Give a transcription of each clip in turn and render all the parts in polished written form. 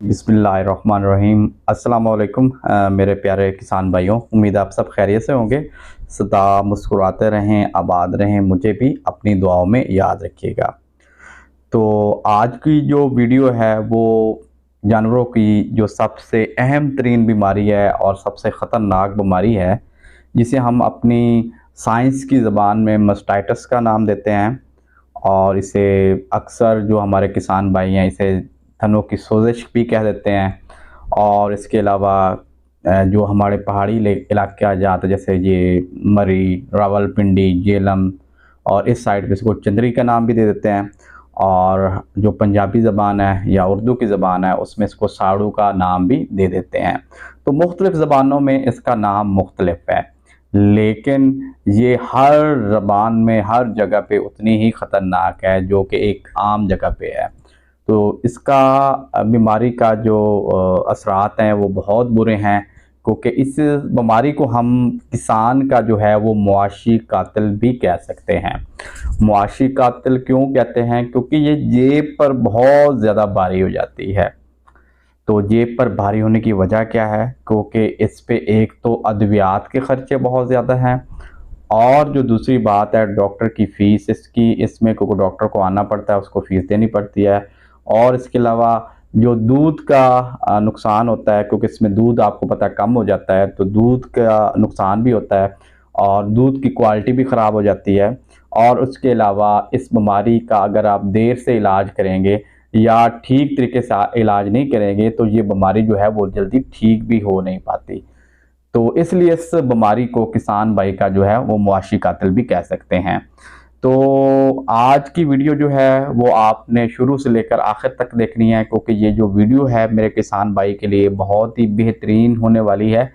बिस्मिल्लाहिर्रहमानिर्रहीम। अस्सलाम वालेकुम मेरे प्यारे किसान भाइयों, उम्मीद आप सब खैरियत से होंगे। सदा मुस्कुराते रहें, आबाद रहें, मुझे भी अपनी दुआओं में याद रखिएगा। तो आज की जो वीडियो है वो जानवरों की जो सबसे अहम तरीन बीमारी है और सबसे ख़तरनाक बीमारी है, जिसे हम अपनी साइंस की ज़बान में मास्टाइटिस का नाम देते हैं। और इसे अक्सर जो हमारे किसान भाई हैं इसे थनों की सोजिश भी कह देते हैं। और इसके अलावा जो हमारे पहाड़ी इलाके आ जाते जैसे ये मरी, रावलपिंडी, जेलम और इस साइड पे इसको चंद्री का नाम भी दे देते हैं। और जो पंजाबी ज़बान है या उर्दू की ज़बान है उसमें इसको साड़ू का नाम भी दे देते हैं। तो मुख्तलिफ़ ज़बानों में इसका नाम मुख्तलिफ है, लेकिन ये हर ज़बान में हर जगह पे उतनी ही ख़तरनाक है जो कि एक आम जगह पे है। तो इसका बीमारी का जो असरात हैं वो बहुत बुरे हैं, क्योंकि इस बीमारी को हम किसान का जो है वो मुआशी कातिल भी कह सकते हैं। मुआशी कातिल क्यों कहते हैं? क्योंकि ये जेब पर बहुत ज़्यादा भारी हो जाती है। तो जेब पर भारी होने की वजह क्या है? क्योंकि इस पे एक तो अद्वियात के खर्चे बहुत ज़्यादा हैं, और जो दूसरी बात है डॉक्टर की फ़ीस इसकी इसमें, क्योंकि डॉक्टर को आना पड़ता है, उसको फ़ीस देनी पड़ती है। और इसके अलावा जो दूध का नुकसान होता है, क्योंकि इसमें दूध आपको पता है कम हो जाता है, तो दूध का नुकसान भी होता है और दूध की क्वालिटी भी ख़राब हो जाती है। और उसके अलावा इस बीमारी का अगर आप देर से इलाज करेंगे या ठीक तरीके से इलाज नहीं करेंगे तो ये बीमारी जो है वो जल्दी ठीक भी हो नहीं पाती। तो इसलिए इस बीमारी को किसान भाई का जो है वो मुआशी कातिल भी कह सकते हैं। तो आज की वीडियो जो है वो आपने शुरू से लेकर आखिर तक देखनी है, क्योंकि ये जो वीडियो है मेरे किसान भाई के लिए बहुत ही बेहतरीन होने वाली है।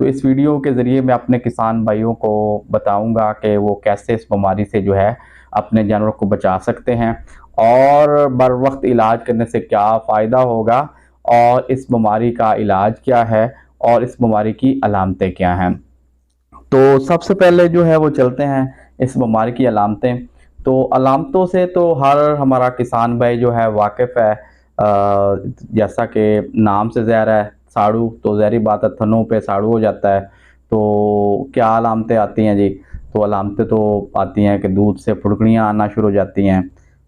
तो इस वीडियो के ज़रिए मैं अपने किसान भाइयों को बताऊंगा कि वो कैसे इस बीमारी से जो है अपने जानवरों को बचा सकते हैं, और बर वक्त इलाज करने से क्या फ़ायदा होगा, और इस बीमारी का इलाज क्या है, और इस बीमारी की अलामतें क्या हैं। तो सबसे पहले जो है वो चलते हैं इस बीमारी की अलामतें। तो अलामतों से तो हर हमारा किसान भाई जो है वाकिफ़ है। जैसा कि नाम से ज़ाहिर है साड़ू, तो ज़ाहिर बात है थनों पे साड़ू हो जाता है। तो क्या अलामतें आती हैं जी? तो अलामतें तो आती हैं कि दूध से फुड़कड़ियाँ आना शुरू हो जाती हैं,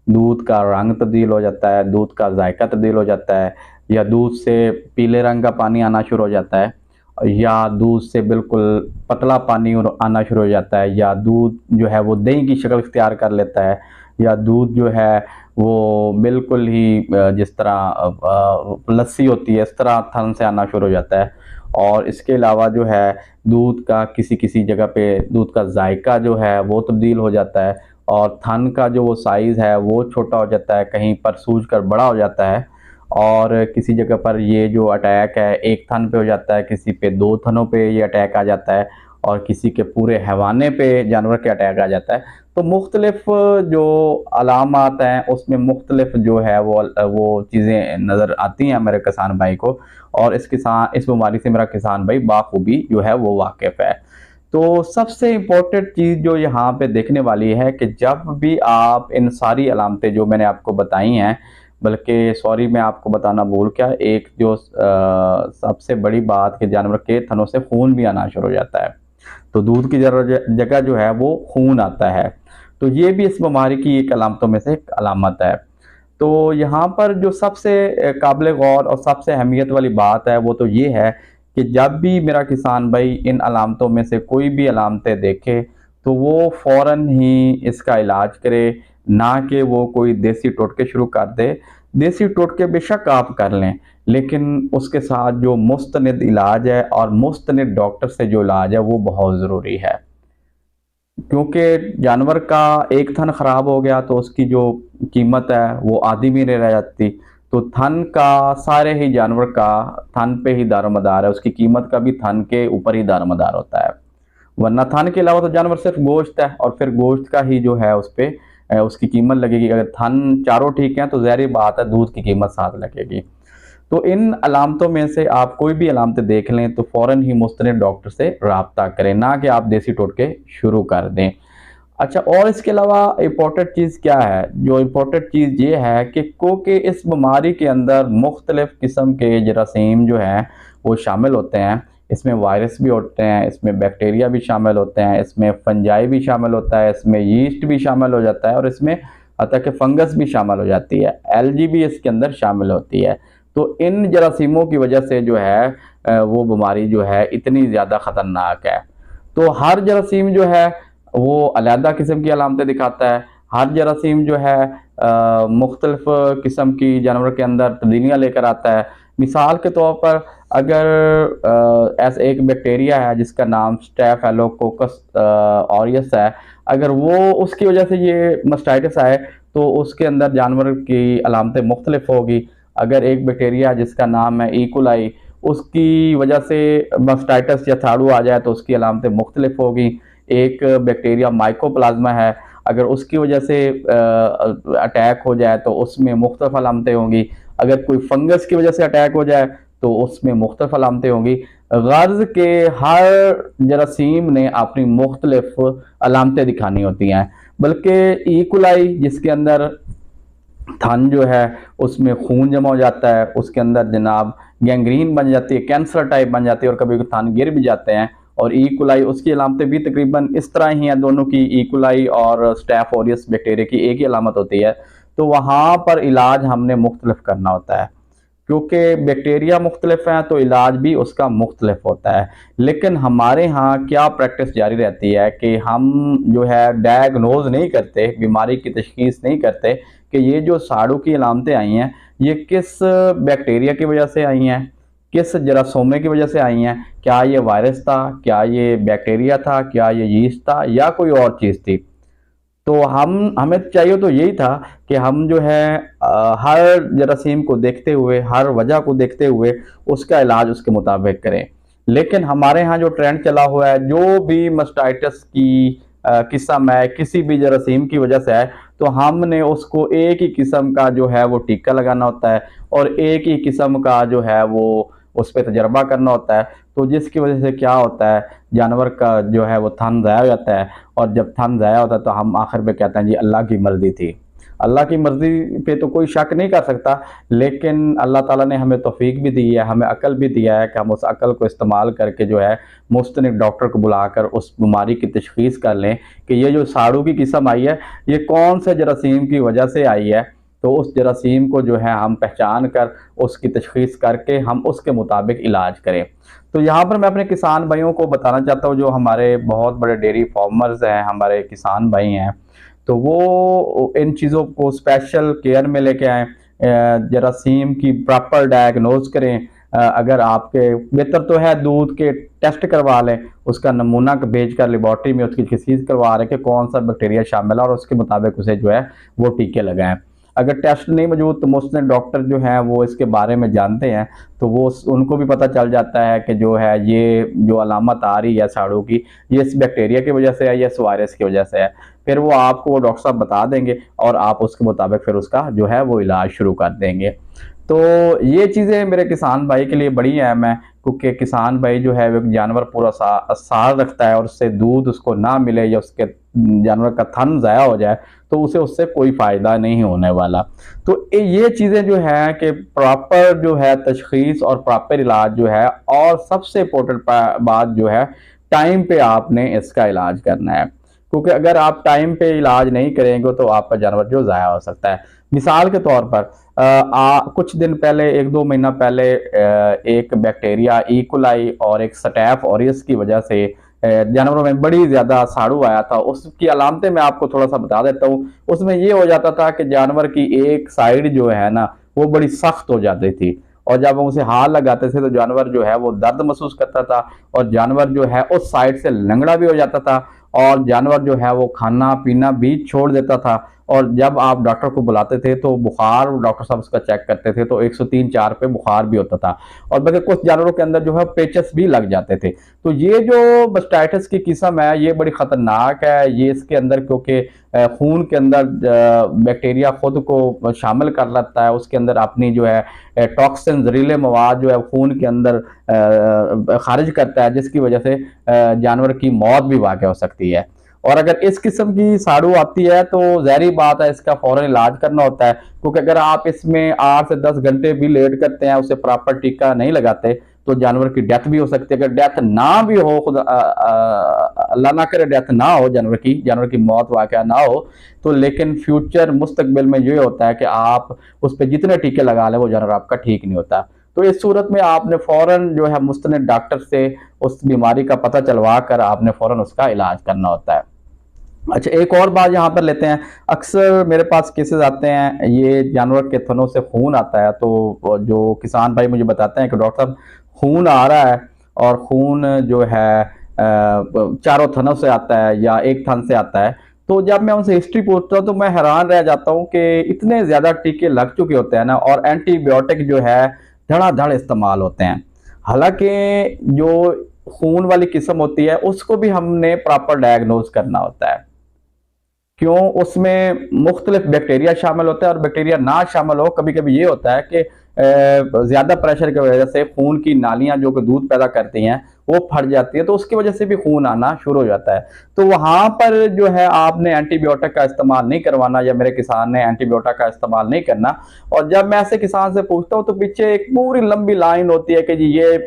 दूध का रंग तब्दील हो जाता है, दूध का जायका तब्दील हो जाता है, या दूध से पीले रंग का पानी आना शुरू हो जाता है, या दूध से बिल्कुल पतला पानी आना शुरू हो जाता है, या दूध जो है वो दही की शक्ल इख्तियार कर लेता है, या दूध जो है वो बिल्कुल ही जिस तरह लस्सी होती है इस तरह थन से आना शुरू हो जाता है। और इसके अलावा जो है दूध का किसी किसी जगह पे दूध का जायका जो है वो तब्दील हो जाता है, और थन का जो वो साइज़ है वो छोटा हो जाता है, कहीं पर सूज कर बड़ा हो जाता है। और किसी जगह पर ये जो अटैक है एक थन पे हो जाता है, किसी पे दो थनों पे ये अटैक आ जाता है, और किसी के पूरे हैवाने पे जानवर के अटैक आ जाता है। तो मुख्तलिफ जो अलामात हैं उसमें मुख्तलिफ जो है वो चीज़ें नज़र आती हैं मेरे किसान भाई को, और इस बीमारी से मेरा किसान भाई बाखूबी जो है वो वाकिफ़ है। तो सबसे इम्पोर्टेंट चीज़ जो यहाँ पे देखने वाली है कि जब भी आप इन सारी अलामतें जो मैंने आपको बताई हैं, बल्कि सॉरी मैं आपको बताना भूल गया, एक जो सबसे बड़ी बात कि जानवर के थनों से खून भी आना शुरू हो जाता है। तो दूध की जगह जो है वो खून आता है। तो ये भी इस बीमारी की एक अलामतों में से एक अलामत है। तो यहाँ पर जो सबसे काबिल गौर और सबसे अहमियत वाली बात है वो तो ये है कि जब भी मेरा किसान भाई इन अलामतों में से कोई भी अलामतें देखे तो वो फ़ौरन ही इसका इलाज करे, ना कि वो कोई देसी टोटके शुरू कर दे। देसी टोटके बेशक आप कर लें, लेकिन उसके साथ जो मुस्तनिद इलाज है और मुस्तनिद डॉक्टर से जो इलाज है वो बहुत ज़रूरी है। क्योंकि जानवर का एक थन ख़राब हो गया तो उसकी जो कीमत है वो आधी भी नहीं रह जाती। तो थन का सारे ही जानवर का थन पे ही दारोमदार है, उसकी कीमत का भी थन के ऊपर ही दारोमदार होता है। वरना थन के अलावा तो जानवर सिर्फ गोश्त है, और फिर गोश्त का ही जो है उस पे उसकी कीमत लगेगी। अगर थन चारों ठीक हैं तो ज़ाहिर बात है दूध की कीमत साथ लगेगी। तो इन अलामतों में से आप कोई भी अलामतें देख लें तो फ़ौरन ही मुस्तनिद डॉक्टर से राब्ता करें, ना कि आप देसी टोटके शुरू कर दें। अच्छा, और इसके अलावा इम्पोर्टेंट चीज़ क्या है? जो इम्पोर्टेंट चीज़ ये है कि क्योंकि इस बीमारी के अंदर मुख्तलिफ़ किस्म के जरासीम जो हैं वो शामिल होते हैं। इसमें वायरस भी होते हैं, इसमें बैक्टीरिया भी शामिल होते हैं, इसमें फंजाई भी शामिल होता है, इसमें यीस्ट भी शामिल हो जाता है और इसमें हत्ता कि फंगस भी शामिल हो जाती है, एलगी भी इसके अंदर शामिल होती है। तो इन जरासीमों की वजह से जो है वो बीमारी जो है इतनी ज़्यादा ख़तरनाक है। तो हर जरासीम जो है वो अलहदा किस्म की अलामतें दिखाता है। हर जरासीम जो है मुख्तलिफ़ किस्म की जानवर के अंदर तब्दीलियाँ लेकर आता है। मिसाल के तौर पर अगर ऐसा एक बैक्टीरिया है जिसका नाम स्टेफिलोकोकस ऑरियस है, अगर वो उसकी वजह से ये मास्टाइटिस आए तो उसके अंदर जानवर की अलामतें मुख्तलिफ होगी। अगर एक बैक्टीरिया जिसका नाम है इकोलाई, उसकी वजह से मास्टाइटिस या थाड़ू आ जाए तो उसकी अलामतें मुख्तलिफ होगी। एक बैक्टीरिया माइकोप्लाज्मा है, अगर उसकी वजह से अटैक हो जाए तो उसमें मुख्तलिफ अलामतें होंगी। अगर कोई फंगस की वजह से अटैक हो जाए तो उसमें मुख्तलिफ अलामतें होंगी। गर्ज के हर जरासीम ने अपनी मुख्तलिफ अलामतें दिखानी होती हैं। बल्कि इकोलाई जिसके अंदर थन जो है उसमें खून जमा हो जाता है, उसके अंदर जनाब गैंग्रीन बन जाती है, कैंसर टाइप बन जाती है और कभी थन गिर भी जाते हैं। और इकोलाई उसकी अलामतें भी तकरीबन इस तरह ही हैं, दोनों की इकोलाई और स्टैफ ऑरियस बैक्टीरिया की एक ही अलामत होती है। तो वहाँ पर इलाज हमने मुख्तलिफ करना होता है, क्योंकि बैक्टीरिया मुख्तलिफ हैं तो इलाज भी उसका मुख्तलिफ होता है। लेकिन हमारे यहाँ क्या प्रैक्टिस जारी रहती है कि हम जो है डायग्नोज नहीं करते, बीमारी की तशखीस नहीं करते कि ये जो साड़ू की अलामतें आई हैं ये किस बैक्टीरिया की वजह से आई हैं, किस जरासोमे की वजह से आई हैं। क्या ये वायरस था, क्या ये बैक्टीरिया था, क्या ये यीस्ट था या कोई और चीज़ थी। तो हमें चाहिए तो यही था कि हम जो है हर जरासीम को देखते हुए, हर वजह को देखते हुए उसका इलाज उसके मुताबिक करें। लेकिन हमारे यहाँ जो ट्रेंड चला हुआ है, जो भी मास्टाइटिस की किस्म है, किसी भी जरासीम की वजह से है, तो हमने उसको एक ही किस्म का जो है वो टीका लगाना होता है और एक ही किस्म का जो है वो उस पर तजर्बा करना होता है। तो जिसकी वजह से क्या होता है, जानवर का जो है वो थन ज़ाया हो जाता है और जब थन ज़ाया होता है तो हम आखिर में कहते हैं जी अल्लाह की मर्ज़ी थी। अल्लाह की मर्ज़ी पे तो कोई शक नहीं कर सकता, लेकिन अल्लाह ताला ने हमें तौफ़ीक भी दी है, हमें अक़ल भी दिया है कि हम उस अक़ल को इस्तेमाल करके जो है मुस्तनिक डॉक्टर को बुलाकर उस बीमारी की तशख़ीस कर लें कि ये जो साड़ू की किस्म आई है ये कौन से जरासीम की वजह से आई है। तो उस जरासीम को जो है हम पहचान कर उसकी तशख़ीस करके हम उसके मुताबिक इलाज करें। तो यहाँ पर मैं अपने किसान भाइयों को बताना चाहता हूँ, जो हमारे बहुत बड़े डेयरी फार्मर्स हैं, हमारे किसान भाई हैं, तो वो इन चीज़ों को स्पेशल केयर में लेके आएँ, जरासीम की प्रॉपर डायग्नोज करें। अगर आपके बेहतर तो है दूध के टेस्ट करवा लें, उसका नमूना भेज कर लेबॉर्ट्री में उसकी तशख़ीस करवा रहे कि कौन सा बैक्टीरिया शामिल है और उसके मुताबिक उसे जो है वो टीके लगाएं। अगर टेस्ट नहीं मौजूद तो मुस्लिम डॉक्टर जो हैं वो इसके बारे में जानते हैं, तो वो उनको भी पता चल जाता है कि जो है ये जो अलामत आ रही है साड़ू की, ये इस बैक्टीरिया की वजह से है या इस वायरस की वजह से है। फिर वो आपको वो डॉक्टर साहब बता देंगे और आप उसके मुताबिक फिर उसका जो है वो इलाज शुरू कर देंगे। तो ये चीज़ें मेरे किसान भाई के लिए बड़ी अहम है, क्योंकि किसान भाई जो है वो जानवर पूरा साल रखता है और उससे दूध उसको ना मिले या उसके जानवर का थन ज़ाया हो जाए तो उसे उससे कोई फ़ायदा नहीं होने वाला। तो ये चीज़ें जो है कि प्रॉपर जो है तशख़ीस और प्रॉपर इलाज जो है, और सबसे इम्पोर्टेंट बात जो है टाइम पे आपने इसका इलाज करना है, क्योंकि अगर आप टाइम पे इलाज नहीं करेंगे तो आपका जानवर जो ज़ाया हो सकता है। मिसाल के तौर पर कुछ दिन पहले, 1-2 महीना पहले एक बैक्टीरिया इकोलाई और एक स्टैफ ऑरियस की वजह से जानवरों में बड़ी ज़्यादा साड़ू आया था। उसकी अलामतें मैं आपको थोड़ा सा बता देता हूँ। उसमें ये हो जाता था कि जानवर की एक साइड जो है ना वो बड़ी सख्त हो जाती थी और जब हम उसे हाथ लगाते थे तो जानवर जो है वो दर्द महसूस करता था और जानवर जो है उस साइड से लंगड़ा भी हो जाता था और जानवर जो है वो खाना पीना भी छोड़ देता था। और जब आप डॉक्टर को बुलाते थे तो बुखार, डॉक्टर साहब उसका चेक करते थे तो 103-4 पे बुखार भी होता था और बल्कि कुछ जानवरों के अंदर जो है पेचस भी लग जाते थे। तो ये जो मास्टाइटिस की किस्म है ये बड़ी ख़तरनाक है। ये इसके अंदर क्योंकि खून के अंदर बैक्टीरिया खुद को शामिल कर लेता है, उसके अंदर अपनी जो है टॉक्सिन जहरीले मवाद जो है खून के अंदर खारिज करता है, जिसकी वजह से जानवर की मौत भी वाक़ हो सकती है। और अगर इस किस्म की साड़ू आती है तो ज़ाहिर बात है इसका फौरन इलाज करना होता है, क्योंकि अगर आप इसमें 8 से 10 घंटे भी लेट करते हैं, उसे प्रॉपर टीका नहीं लगाते, तो जानवर की डेथ भी हो सकती है। अगर डेथ ना भी हो, खुद अल्लाह ना करे डेथ ना हो जानवर की मौत वाक़या ना हो, तो लेकिन फ्यूचर मुस्तकबिल में ये होता है कि आप उस पर जितने टीके लगा लें वो जानवर आपका ठीक नहीं होता। तो इस सूरत में आपने फ़ौरन जो है मुस्तनिद डॉक्टर से उस बीमारी का पता चलवा कर आपने फ़ौरन उसका इलाज करना होता है। अच्छा, एक और बात यहाँ पर लेते हैं। अक्सर मेरे पास केसेस आते हैं, ये जानवर के थनों से खून आता है, तो जो किसान भाई मुझे बताते हैं कि डॉक्टर साहब खून आ रहा है, और खून जो है चारों थनों से आता है या एक थन से आता है। तो जब मैं उनसे हिस्ट्री पूछता हूँ तो मैं हैरान रह जाता हूँ कि इतने ज़्यादा टीके लग चुके होते हैं ना, और एंटीबायोटिक जो है धड़ाधड़ इस्तेमाल होते हैं। हालांकि जो खून वाली किस्म होती है उसको भी हमने प्रॉपर डायग्नोज करना होता है। क्यों? उसमें मुख्तलिफ बैक्टीरिया शामिल होता है, और बैक्टीरिया ना शामिल हो, कभी कभी ये होता है कि ज़्यादा प्रेशर की वजह से खून की नालियां जो कि दूध पैदा करती हैं वो फट जाती है, तो उसकी वजह से भी खून आना शुरू हो जाता है। तो वहाँ पर जो है आपने एंटीबायोटिक का इस्तेमाल नहीं करवाना, या मेरे किसान ने एंटीबायोटिक का इस्तेमाल नहीं करना। और जब मैं ऐसे किसान से पूछता हूँ तो पीछे एक पूरी लंबी लाइन होती है कि जी ये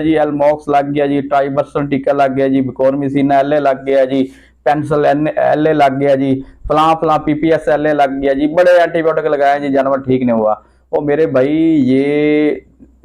जी एलमॉक्स लग गया जी, ट्राइबर्सल टीका लग गया जी, बिकोरमिसिन एल लग गया जी, पेंसिल एल लग गया जी, फलां फलां पीपीएस एल लग गया जी, बड़े एंटीबायोटिक लगाए जी, जानवर ठीक नहीं हुआ। ओ मेरे भाई,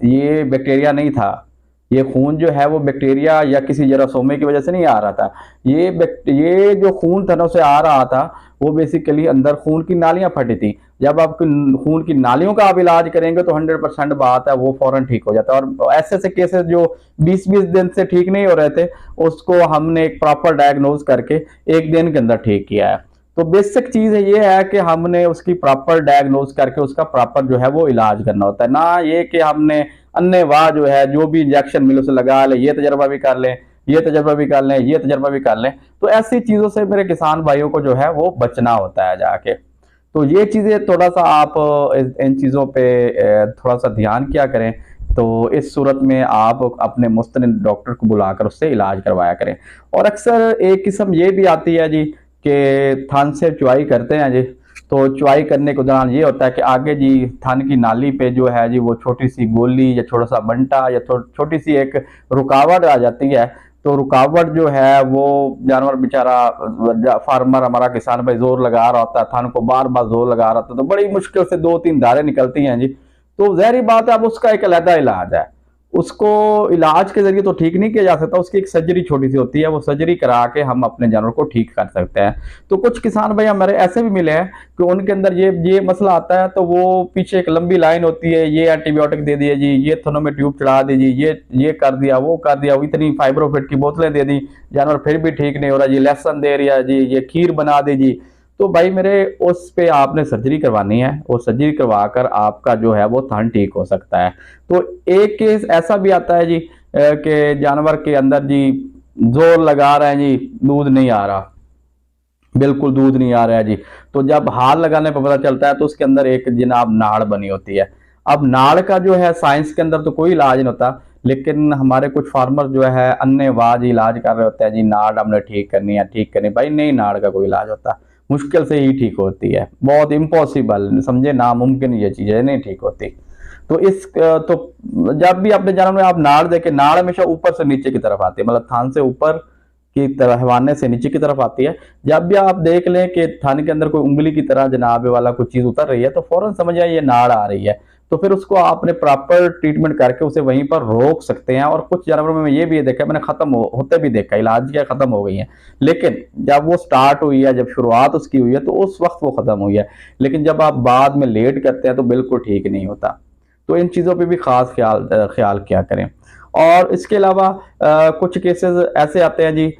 ये बैक्टीरिया नहीं था, ये खून जो है वो बैक्टीरिया या किसी जरासोमे की वजह से नहीं आ रहा था। ये जो खून थनों से आ रहा था वो बेसिकली अंदर खून की नालियां फटी थी। जब आप खून की नालियों का आप इलाज करेंगे तो 100% बात है वो फौरन ठीक हो जाता है। और ऐसे ऐसे केसेस जो 20-20 दिन से ठीक नहीं हो रहे थे, उसको हमने एक प्रॉपर डायग्नोज करके 1 दिन के अंदर ठीक किया है। तो बेसिक चीज ये है कि हमने उसकी प्रॉपर डायग्नोज करके उसका प्रॉपर जो है वो इलाज करना होता है, ना ये कि हमने अन्नेवाह जो है जो भी इंजेक्शन मिले उसे लगा ले, ये तजर्बा भी कर लें, ये तजर्बा भी कर लें, ये तजर्बा भी कर लें। तो ऐसी चीजों से मेरे किसान भाइयों को जो है वो बचना होता है जाके। तो ये चीजें थोड़ा सा आप इन चीजों पे थोड़ा सा ध्यान किया करें। तो इस सूरत में आप अपने मुस्तनिद डॉक्टर को बुलाकर उससे इलाज करवाया करें। और अक्सर एक किस्म ये भी आती है जी कि थन से चुवाई करते हैं जी, तो चुवाई करने के दौरान ये होता है कि आगे जी थन की नाली पे जो है जी वो छोटी सी गोली या छोटा सा बंटा या छोटी सी एक रुकावट आ जाती है। तो रुकावट जो है वो जानवर बेचारा फार्मर हमारा किसान भाई जोर लगा रहा होता है, थन को बार बार जोर लगा रहा होता है, तो बड़ी मुश्किल से 2-3 धारें निकलती हैं जी। तो ज़ाहिर बात है अब उसका एक अलग इलाज है, उसको इलाज के जरिए तो ठीक नहीं किया जा सकता, उसकी एक सर्जरी छोटी सी होती है, वो सर्जरी करा के हम अपने जानवर को ठीक कर सकते हैं। तो कुछ किसान भाई हमारे ऐसे भी मिले हैं कि उनके अंदर ये मसला आता है, तो वो पीछे एक लंबी लाइन होती है, ये एंटीबायोटिक दे दिए जी, ये थनों में ट्यूब चढ़ा दीजिए, ये कर दिया, वो कर दिया, इतनी फाइब्रोफिट की बोतलें दे दी, जानवर फिर भी ठीक नहीं हो रहा जी, लहसुन दे रहा जी, ये खीर बना दीजिए। तो भाई मेरे उस पे आपने सर्जरी करवानी है, वो सर्जरी करवा कर आपका जो है वो थन ठीक हो सकता है। तो एक केस ऐसा भी आता है जी कि जानवर के अंदर जी जोर लगा रहे हैं जी, दूध नहीं आ रहा, बिल्कुल दूध नहीं आ रहा है जी। तो जब हाथ लगाने पर पता चलता है तो उसके अंदर एक जनाब नाड़ बनी होती है। अब नाड़ का जो है साइंस के अंदर तो कोई इलाज नहीं होता, लेकिन हमारे कुछ फार्मर जो है अन्नेवाज इलाज कर रहे होते हैं जी, नाड़ हमने ठीक करनी है, ठीक करनी। भाई नहीं, नाड़ का कोई इलाज होता, मुश्किल से ही ठीक होती है, बहुत इम्पॉसिबल, समझे, नामुमकिन ये चीज़ें नहीं ठीक होती। तो तो जब भी अपने जानवर में आप नाड़ देखें, नाड़ हमेशा ऊपर से नीचे की तरफ आती है, मतलब थान से ऊपर की तरफ, हवाने से नीचे की तरफ आती है। जब भी आप देख लें कि थाने के अंदर कोई उंगली की तरह जनाब वाला कोई चीज उतर रही है, तो फौरन समझ आए ये नाड़ आ रही है। तो फिर उसको आपने प्रॉपर ट्रीटमेंट करके उसे वहीं पर रोक सकते हैं। और कुछ जानवरों में ये भी देखा, मैंने खत्म होते भी देखा, इलाज किया खत्म हो गई है, लेकिन जब वो स्टार्ट हुई है, जब शुरुआत उसकी हुई है, तो उस वक्त वो खत्म हुई है। लेकिन जब आप बाद में लेट करते हैं तो बिल्कुल ठीक नहीं होता। तो इन चीज़ों पे भी खास ख्याल किया करें। और इसके अलावा कुछ केसेस ऐसे आते हैं जी,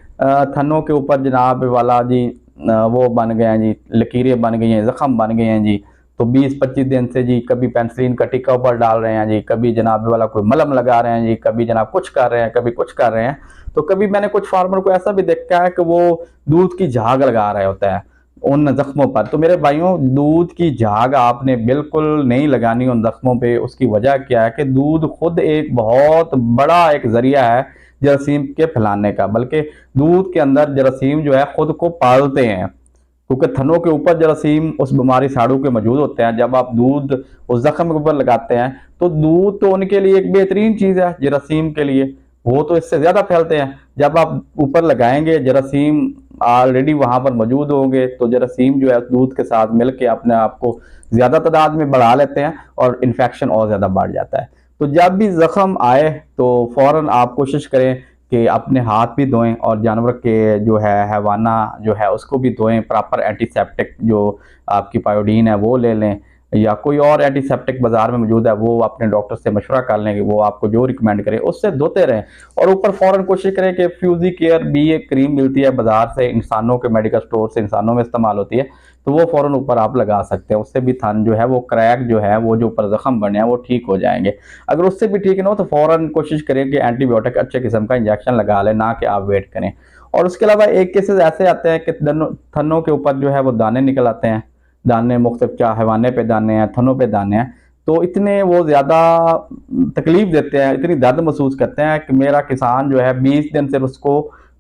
थनों के ऊपर जनाब वाला जी वो बन गए हैं जी, लकीरें बन गई हैं, जख्म बन गए हैं जी। तो 20-25 दिन से जी कभी पेंसिलिन का टिक्का ऊपर डाल रहे हैं जी, कभी जनाब वाला कोई मलहम लगा रहे हैं जी, कभी जनाब कुछ कर रहे हैं, कभी कुछ कर रहे हैं। तो कभी मैंने कुछ फार्मर को ऐसा भी देखा है कि वो दूध की झाग लगा रहे होते हैं उन जख्मों पर। तो मेरे भाइयों, दूध की झाग आपने बिल्कुल नहीं लगानी उन जख्मों पे। उसकी वजह क्या है कि दूध खुद एक बहुत बड़ा एक जरिया है जरासीम के फैलाने का, बल्कि दूध के अंदर जरासीम जो है खुद को पालते हैं, क्योंकि थनों के ऊपर जरासीम उस बीमारी साड़ू के मौजूद होते हैं। जब आप दूध उस जख्म के ऊपर लगाते हैं तो दूध तो उनके लिए एक बेहतरीन चीज़ है जरासीम के लिए, वो तो इससे ज़्यादा फैलते हैं। जब आप ऊपर लगाएंगे जरासीम ऑलरेडी वहाँ पर मौजूद होंगे, तो जरासीम जो है दूध के साथ मिल के अपने आप को ज़्यादा तादाद में बढ़ा लेते हैं और इन्फेक्शन और ज़्यादा बढ़ जाता है। तो जब भी ज़ख्म आए तो फ़ौरन आप कोशिश करें कि अपने हाथ भी धोएं और जानवर के जो है हैवाना जो है उसको भी धोएं। प्रॉपर एंटीसेप्टिक जो आपकी पायोडीन है वो ले लें, या कोई और एंटीसेप्टिक बाजार में मौजूद है वो अपने डॉक्टर से मशवरा कर लें कि वो आपको जो रिकमेंड करे उससे धोते रहें। और ऊपर फ़ौरन कोशिश करें कि फ्यूजी केयर भी एक क्रीम मिलती है बाजार से, इंसानों के मेडिकल स्टोर से इंसानों में इस्तेमाल होती है, तो वो फ़ौरन ऊपर आप लगा सकते हैं। उससे भी थन जो है वो क्रैक जो है वो जो ऊपर जख्म बने हैं वो ठीक हो जाएंगे। अगर उससे भी ठीक ना हो तो फ़ौरन कोशिश करें कि एंटीबायोटिक अच्छे किस्म का इंजेक्शन लगा लें, ना कि आप वेट करें। और उसके अलावा एक केसेस ऐसे आते हैं कि थनों के ऊपर जो है वो दाने निकल आते हैं, दाने मुख्तलिफ, क्या हैवाने पे दाने हैं, थनों पे दाने हैं, तो इतने वो ज़्यादा तकलीफ देते हैं, इतनी दर्द महसूस करते हैं कि मेरा किसान जो है 20 दिन से उसको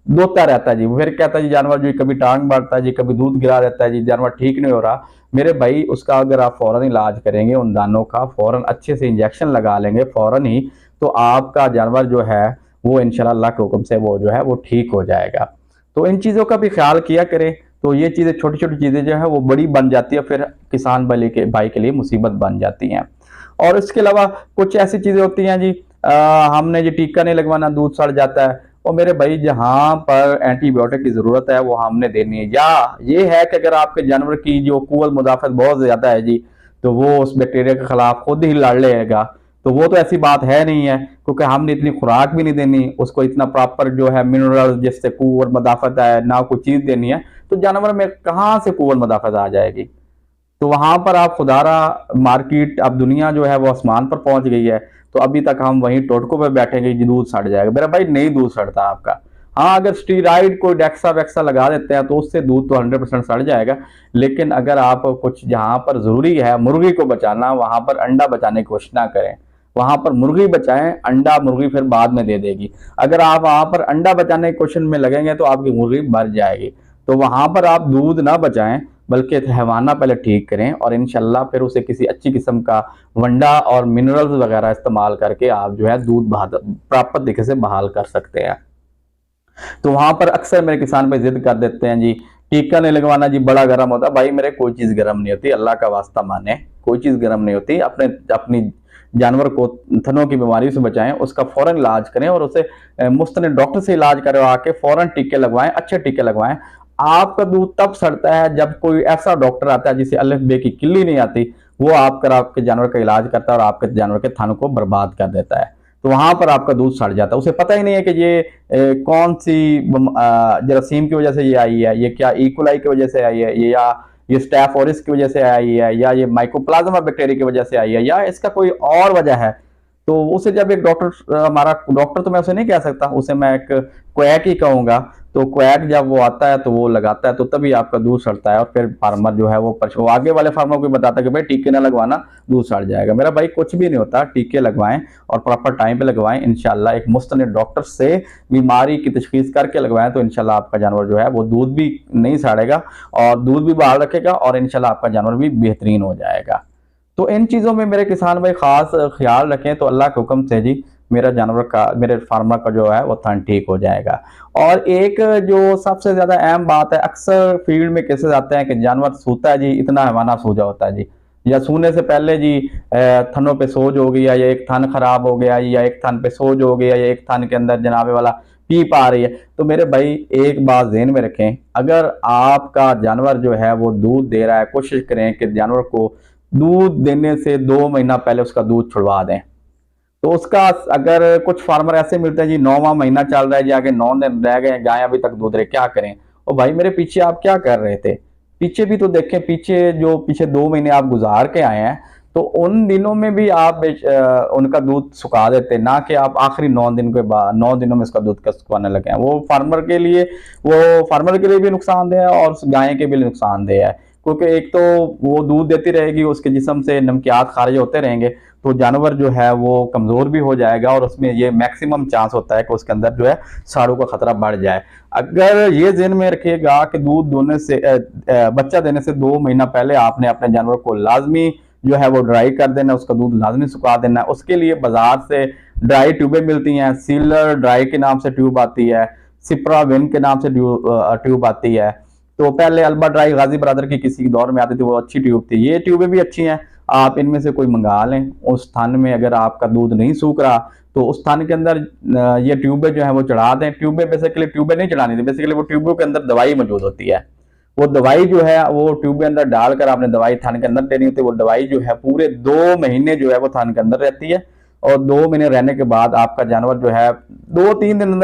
धोता रहता है जी। फिर कहता है जी जानवर जो कभी टांग मारता है जी, कभी दूध गिरा देता है जी, जानवर ठीक नहीं हो रहा। मेरे भाई उसका अगर आप फ़ौरन इलाज करेंगे, उन दानों का फ़ौरन अच्छे से इंजेक्शन लगा लेंगे फ़ौरन ही, तो आपका जानवर जो है वो इंशाल्लाह अल्लाह के हुक्म से वो जो है वो ठीक हो जाएगा। तो इन चीज़ों का भी ख्याल किया करें। तो ये चीज़ें छोटी छोटी चीज़ें जो है वो बड़ी बन जाती है, फिर किसान भाई के लिए मुसीबत बन जाती हैं। और इसके अलावा कुछ ऐसी चीज़ें होती हैं जी, हमने जी टीका नहीं लगवाना, दूध सड़ जाता है। और मेरे भाई जहाँ पर एंटीबायोटिक की ज़रूरत है वो हमने देनी है। या ये है कि अगर आपके जानवर की जो कुव्वत मुदाफ़त बहुत ज़्यादा है जी, तो वो उस बैक्टीरिया के खिलाफ खुद ही लड़ लेगा, तो वो तो ऐसी बात है नहीं है, क्योंकि हमने इतनी खुराक भी नहीं देनी उसको, इतना प्रॉपर जो है मिनरल जिससे कुव्वत मुदाफ़त है ना कोई चीज़ देनी है, तो जानवर में कहाँ से कुव्वत मुदाफ़त आ जाएगी। तो वहां पर आप खुदारा मार्केट, अब दुनिया जो है वो आसमान पर पहुंच गई है, तो अभी तक हम वहीं टोटकों पे बैठेंगे कि दूध सड़ जाएगा। मेरा भाई नहीं दूध सड़ता आपका। हाँ, अगर स्टीराइड कोई डेक्सा वैक्सा लगा देते हैं तो उससे दूध तो 100% सड़ जाएगा, लेकिन अगर आप कुछ जहां पर जरूरी है मुर्गी को बचाना, वहां पर अंडा बचाने की कोशिश ना करें। वहां पर मुर्गी बचाएं, अंडा मुर्गी फिर बाद में दे देगी। अगर आप वहां पर अंडा बचाने की कोशिश में लगेंगे तो आपकी मुर्गी मर जाएगी। तो वहां पर आप दूध ना बचाएं, बल्कि हैवाना पहले ठीक करें और इंशाल्लाह फिर उसे किसी अच्छी किस्म का वंडा और मिनरल्स वगैरह इस्तेमाल करके आप जो है दूध प्रॉपर तरीके से बहाल कर सकते हैं। तो वहां पर अक्सर मेरे किसान भाई जिद कर देते हैं जी टीका नहीं लगवाना जी, बड़ा गर्म होता। भाई मेरे कोई चीज गर्म नहीं होती, अल्लाह का वास्ता माने, कोई चीज गर्म नहीं होती। अपनी जानवर को थनों की बीमारी से बचाएं, उसका फौरन इलाज करें और उसे मुस्तनिद डॉक्टर से इलाज करवा के फौरन टीके लगवाएं, अच्छे टीके लगवाएं। आपका दूध तब सड़ता है जब कोई ऐसा डॉक्टर आता है जिसे अलिफ बे की किल्ली नहीं आती, वो आपके जानवर का इलाज करता है और आपके जानवर के थन को बर्बाद कर देता है। तो वहां पर आपका दूध सड़ जाता है। उसे पता ही नहीं है कि ये कौन सी जरासीम की वजह से ये आई है, ये क्या इकोलाई की वजह से आई है, ये या ये स्टैफ ओरिस की वजह से आई है, या ये माइकोप्लाज्मा बैक्टीरिया की वजह से आई है, या इसका कोई और वजह है। तो उसे जब एक डॉक्टर, हमारा डॉक्टर तो मैं उसे नहीं कह सकता, उसे मैं एक क्वैक ही कहूंगा। तो क्वैक जब वो आता है तो वो लगाता है, तो तभी आपका दूध सड़ता है। और फिर फार्मर जो है वो आगे वाले फार्मर को बताता है कि भाई टीके ना लगवाना, दूध सड़ जाएगा। मेरा भाई कुछ भी नहीं होता, टीके लगवाएं और प्रॉपर टाइम पे लगवाएं। इंशाल्लाह एक मुस्तनिद डॉक्टर से बीमारी की तशखीस करके लगवाएं तो इंशाल्लाह आपका जानवर जो है वो दूध भी नहीं सड़ेगा और दूध भी बहाल रखेगा और इंशाल्लाह आपका जानवर भी बेहतरीन हो जाएगा। तो इन चीज़ों में मेरे किसान भाई खास ख्याल रखें, तो अल्लाह के हुक्म से जी मेरा जानवर का, मेरे फार्मर का जो है वो थन ठीक हो जाएगा। और एक जो सबसे ज़्यादा अहम बात है, अक्सर फील्ड में केसेस आते हैं कि जानवर सूता है जी, इतना हैवाना सूजा होता है जी, या सूने से पहले जी थनों पे सोज हो गई, या एक थन खराब हो गया, या एक थन पे सोज हो गया, या एक थन के अंदर जनाबे वाला पीप आ रही है। तो मेरे भाई एक बात ज़हन में रखें, अगर आपका जानवर जो है वो दूध दे रहा है, कोशिश करें कि जानवर को दूध देने से 2 महीना पहले उसका दूध छुड़वा दें। तो उसका, अगर कुछ फार्मर ऐसे मिलते हैं जी 9वां महीना चल रहा है जी, आगे 9 दिन रह गए, गाय अभी तक दूध रहे, क्या करें। और भाई मेरे पीछे आप क्या कर रहे थे, पीछे भी तो देखें, पीछे 2 महीने आप गुजार के आए हैं, तो उन दिनों में भी आप उनका दूध सुखा देते, ना कि आप आखिरी 9 दिन के बाद 9 दिनों में उसका दूध सुखाने लगे हैं। वो फार्मर के लिए भी नुकसानदेह है और उस गाय के भी नुकसानदेह है। क्योंकि एक तो वो दूध देती रहेगी, उसके जिस्म से नमकियात खारिज होते रहेंगे, तो जानवर जो है वो कमज़ोर भी हो जाएगा और उसमें ये मैक्सिमम चांस होता है कि उसके अंदर जो है साड़ू का खतरा बढ़ जाए। अगर ये ज़हन में रखिएगा कि दूध दोने से बच्चा देने से 2 महीना पहले आपने अपने जानवर को लाजमी जो है वो ड्राई कर देना, उसका दूध लाजमी सुखा देना। उसके लिए बाजार से ड्राई ट्यूबें मिलती हैं, सीलर ड्राई के नाम से ट्यूब आती है, सिप्रा विन के नाम से ट्यूब आती है। तो पहले अल्बा ड्राई गाजी ब्रदर की किसी दौर में आती थी, वो अच्छी ट्यूब थी। ये ट्यूबें भी अच्छी हैं, आप इनमें से कोई मंगा लें। उस स्थान में अगर आपका दूध नहीं सूख रहा तो उस स्थान के अंदर ये ट्यूबें जो है वो चढ़ा दें। ट्यूबें बेसिकली ट्यूबें नहीं चढ़ानी थी, बेसिकली वो ट्यूबों के अंदर दवाई मौजूद होती है। वो दवाई जो है वो ट्यूब के अंदर डालकर आपने दवाई थान के अंदर देनी होती है। वो दवाई जो है पूरे 2 महीने जो है वो थान के अंदर रहती है और 2 महीने रहने के बाद आपका जानवर जो है 2-3 दिन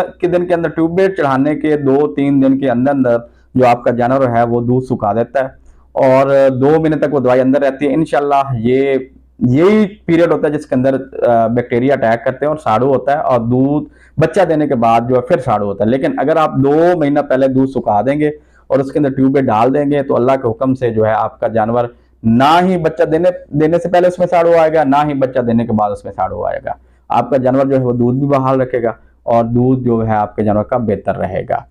के अंदर ट्यूबें चढ़ाने के 2-3 दिन के अंदर अंदर जो आपका जानवर है वो दूध सुखा देता है और 2 महीने तक वो दवाई अंदर रहती है। इंशाल्लाह यही पीरियड होता है जिसके अंदर बैक्टीरिया अटैक करते हैं और साड़ू होता है और दूध बच्चा देने के बाद जो है फिर साड़ू होता है। लेकिन अगर आप 2 महीना पहले दूध सुखा देंगे और उसके अंदर ट्यूबें डाल देंगे तो अल्लाह के हुक्म से जो है आपका जानवर ना ही बच्चा देने से पहले उसमें साड़ू आएगा, ना ही बच्चा देने के बाद उसमें साड़ू आएगा। आपका जानवर जो है वो दूध भी बहाल रखेगा और दूध जो है आपके जानवर का बेहतर रहेगा।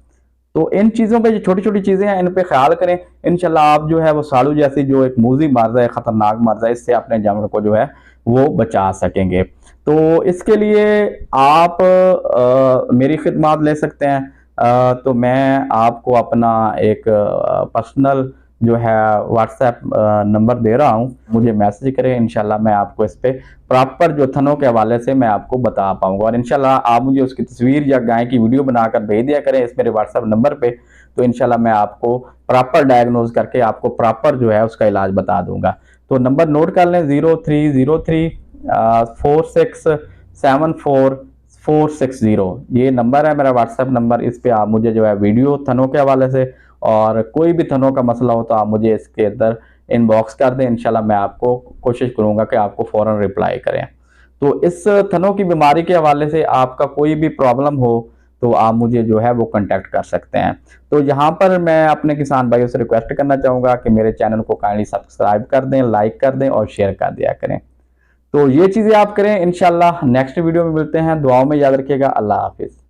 तो इन चीज़ों पे जो छोटी छोटी चीज़ें हैं इन पे ख्याल करें, इंशाल्लाह आप जो है वो साड़ू जैसी जो एक मूजी मर्ज़ है, ख़तरनाक मर्ज़ है, इससे अपने जानवर को जो है वो बचा सकेंगे। तो इसके लिए आप मेरी खिदमत ले सकते हैं। तो मैं आपको अपना एक पर्सनल जो है व्हाट्सएप नंबर दे रहा हूँ, मुझे मैसेज करें। इंशाल्लाह मैं आपको इस पे प्रॉपर जो थनों के हवाले से मैं आपको बता पाऊंगा और इंशाल्लाह आप मुझे उसकी तस्वीर या गाय की वीडियो बनाकर भेज दिया करें इस मेरे व्हाट्सएप नंबर पे। तो इंशाल्लाह मैं आपको प्रॉपर डायग्नोज करके आपको प्रॉपर जो है उसका इलाज बता दूंगा। तो नंबर नोट कर लें 0303 467460। ये नंबर है मेरा व्हाट्सएप नंबर। इस पे आप मुझे जो है वीडियो थनों के हवाले से और कोई भी थनों का मसला हो तो आप मुझे इसके अंदर इनबॉक्स कर दें। इंशाल्लाह मैं आपको कोशिश करूंगा कि आपको फौरन रिप्लाई करें। तो इस थनों की बीमारी के हवाले से आपका कोई भी प्रॉब्लम हो तो आप मुझे जो है वो कांटेक्ट कर सकते हैं। तो यहाँ पर मैं अपने किसान भाइयों से रिक्वेस्ट करना चाहूँगा कि मेरे चैनल को काइंडली सब्सक्राइब कर दें, लाइक कर दें और शेयर कर दिया करें। तो ये चीज़ें आप करें। इंशाल्लाह नेक्स्ट वीडियो में मिलते हैं। दुआओं में याद रखिएगा। अल्लाह हाफिज़।